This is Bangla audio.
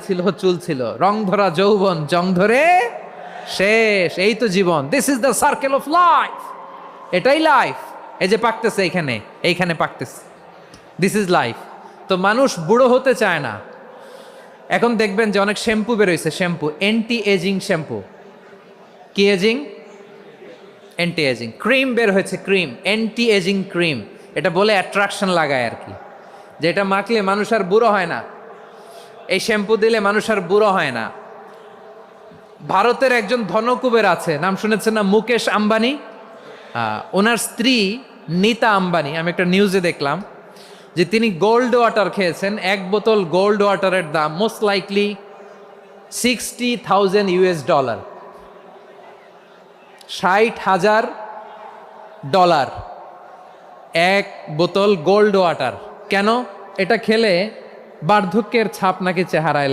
ছিল, চুল ছিল, রং ধরা যৌবন, জং ধরে শেষ। এই তো জীবন। This is the circle of life. এটাই লাইফ। এই যে পাকতেছে এইখানে, এইখানে পাকতেছে। This is life. তো মানুষ বুড়ো হতে চায় না। এখন দেখবেন যে অনেক শ্যাম্পু বেরোইছে, শ্যাম্পু অ্যান্টি এজিং শ্যাম্পু। কি এজিং? Anti aging. ক্রিম বের হয়েছে, ক্রিম অ্যান্টি এজিং ক্রিম। এটা বলে অ্যাট্রাকশন লাগায় আর কি, যেটা মাখলে মানুষ আর বুড়ো হয় না। এই শ্যাম্পু দিলে মানুষ আর বুড়ো হয় না। ভারতের একজন ধনকুবের আছে, নাম শুনেছেন না? মুকেশ আম্বানি। ওনার স্ত্রী নীতা আম্বানি, আমি একটা নিউজে দেখলাম যে তিনি গোল্ড ওয়াটার খেয়েছেন। এক বোতল গোল্ড ওয়াটারের দাম মোস্ট লাইকলি $60,000। $60,000 এক বোতল গোল্ড ওয়াটার। কেন? এটা খেলে বার্ধক্যের ছাপ নাকি চেহারায়